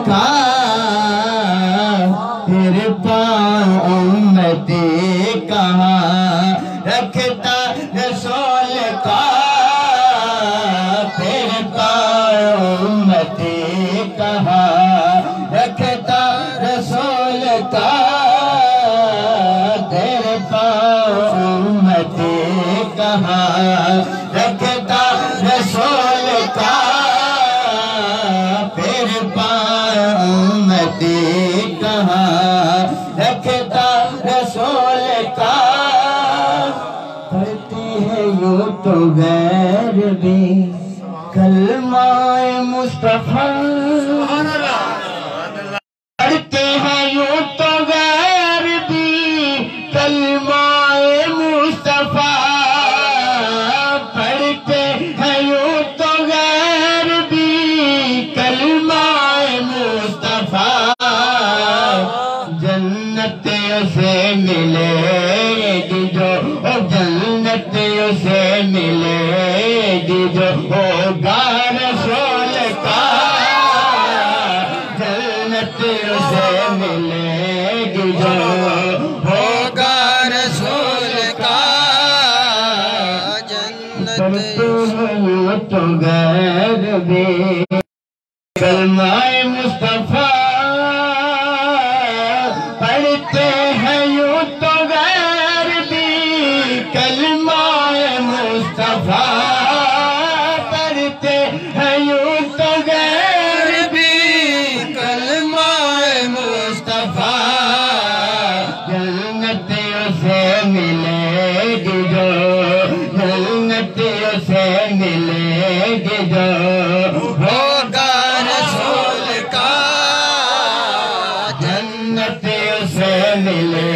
کا پھر پاؤں امتی کہاں رکھتا رسول کا پھر پاؤں امتی کہاں رکھتا رسول کا پھر پاؤں امتی کہاں رکھتا رسول کا پھر پاؤں امتی کہاں رکھتا رسول کا پڑھتی ہے یوں تو غیر بھی کلمہ مصطفیٰ پڑھتے ہیں یوں تو غیر بھی کلمہ مصطفیٰ پڑھتے ہیں یوں تو غیر بھی کلمہ مصطفیٰ جنت اسے ملے گی جو جنت اسے ملے گی جو ہوگا رسول کا جنت اسے ملے گی جو ہوگا رسول کا جنت تو غیر بھی کلمہ مصطفیٰ پڑھتے ہیں یوں تو غیر بھی کلمہ مصطفیٰ پڑھتے ہیں یوں تو غیر بھی کلمہ مصطفیٰ جنت اسے ملے گی جو جنت اسے ملے گی جو ہوگا رسول کا جنت اسے ملے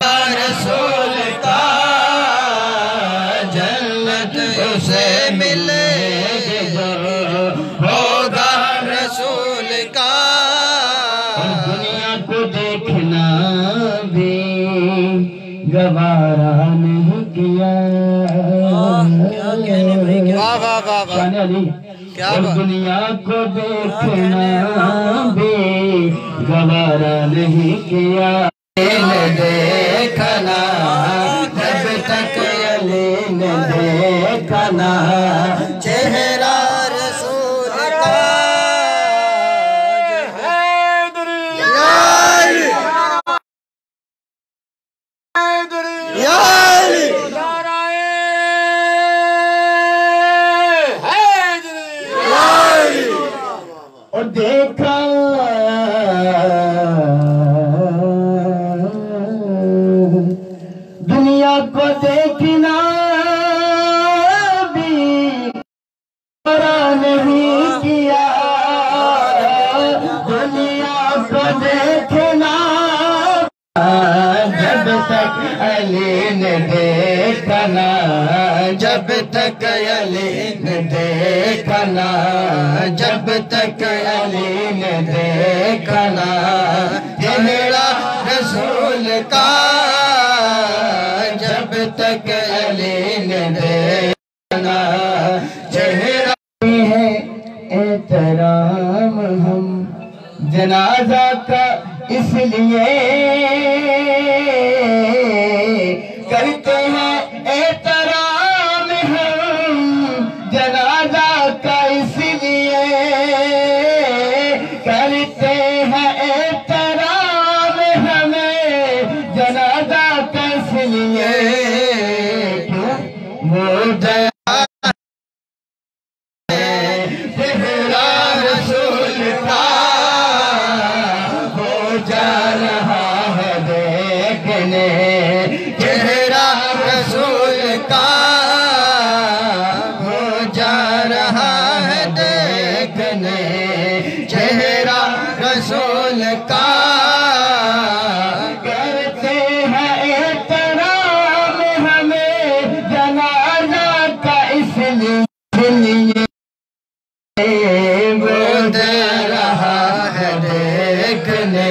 رسول کا جنت اسے ملے جو ہوگا رسول کا دنیا کو دیکھنا بھی گوارا نہیں کیا دنیا کو دیکھنا بھی گوارا نہیں کیا دیکھنا جب تک علی نے دیکھنا چہرہ رسول کا اور دیکھا دنیا کو دیکھنا بھی گوارا نہیں کیا دنیا کو دیکھنا جب تک علی نے دیکھنا جب تک علی نے دیکھنا جب تک علی نے دیکھنا چہرہ رسول کا جب تک علی نے دیکھنا چہرہ ہے احترام ہم جنازہ کا اس لیے کرتے ہیں احترام ہم جنازہ کا اس لیے کرتے ہیں احترام ہمیں جنازہ کا اس لیے کیوں وہ چہرہ رسول کا ہو جا رہا ہے دیکھنے چہرہ رسول کا ہو جا رہا ہے دیکھنے چہرہ رسول کا کرتے ہیں احترام ہمیں جنازہ کا اس لیے وہ دے رہا ہے دیکھنے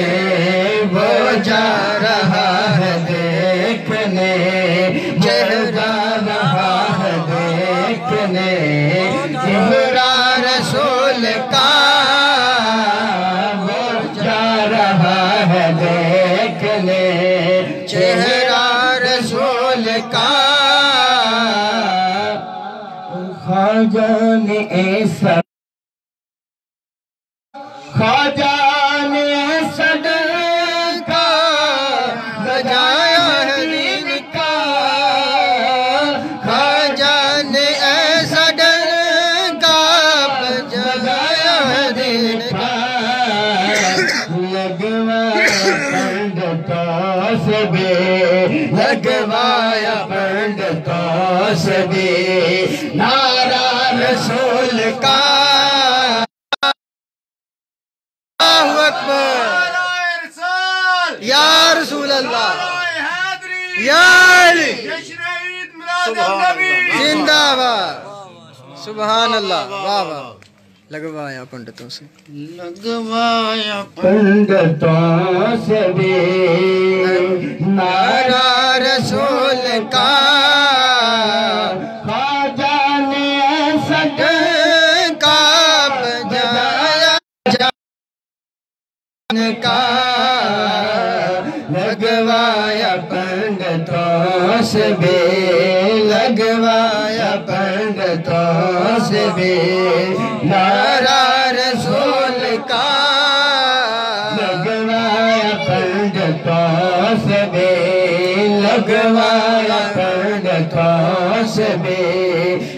وہ جا رہا ہے دیکھنے چہرہ رہا ہے دیکھنے چہرہ رسول کا خواجہ نے صدقہ بجایا ہے دین کا، خواجہ نے صدقہ بجایا ہے دین کا، لگوایا پنڈتوں سے بھی نعرہ رسول کا، اللہ اکبر، یا رسول اللہ، یا علی، زندہ باد، سبحان اللہ، واہ واہ، لگوایا پنڈتوں سے، لگوایا پنڈتوں سے بھی نعرہ رسول کا، خواجہ نے صدقہ بجایا جان کا، لگوایا پنڈتوں سے بھی، لگوایا پنڈتوں سے بھی نعرہ رسول کا، لگوایا پنڈتوں سے بھی، لگوایا پنڈتوں سے بھی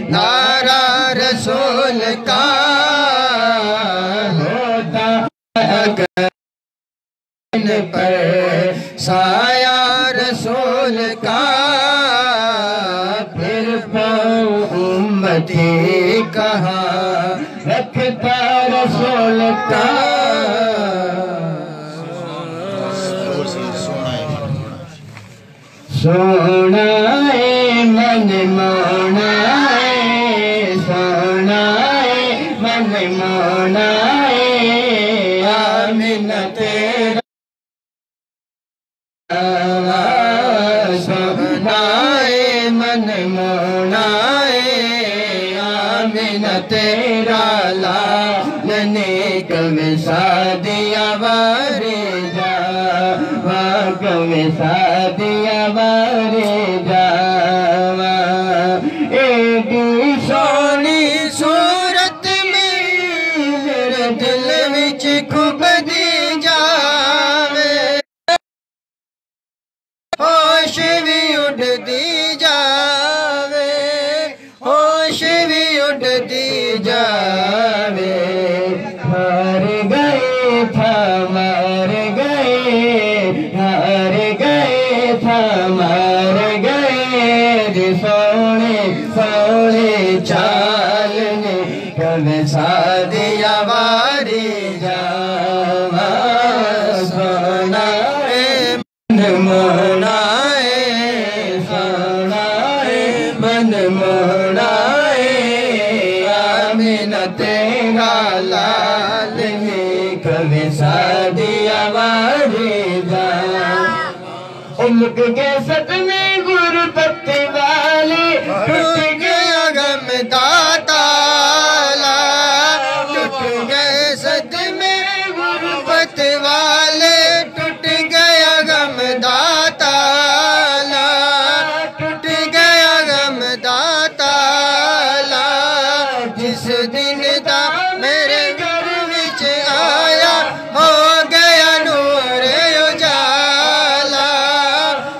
نعرہ رسول کا، ہوتا پر سایہ رسول کا، پھر امتی کہاں رکھتا رسول کا، سونا ہے من مونا ہے، سونا ہے من مونا ہے، آمین تیرا سونا ہے من مونا ہے، آمین تیرا لالنے کب سادیا بارے جا، کب سادیا بارے جا، ایک سونی صورت میں میرے دل وچ خوب دی جاوے، ہوش بھی اڑ دی جاوے، ہوش بھی اڑ دی جاوے، ہار گئے تھا مار گئے، ہار گئے تھا مار گئے، سونے سونے چال نے کب سادیا واری جاوا، سونا ہے من مونا ہے، سونا ہے من مونا ہے، آمین تیرا لال نے کب سادیا واری جاوا، ملک کے صدمے غربت والے ٹوٹ گیا غم داتالا، ٹوٹ گئے صدمے غربت والے، ٹوٹ گیا غم داتالا، ٹوٹ گیا غم داتالا، جس دن دا میرے گھر وچ آیا ہو گیا نور اجالا،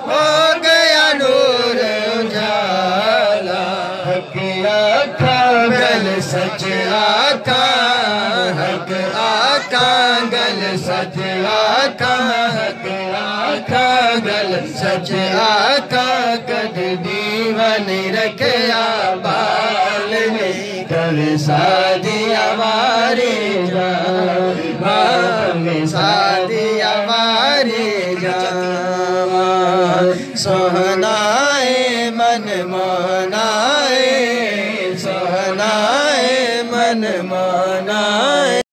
ہو گیا نور اجالا، حق آقا گل سچ آقا، حق آقا گل سچ آقا، حق آقا گل سچ آقا، کد دیوان رکھیا بال نے کب سادیا واری جاوا، کب سادیا واری جاوا،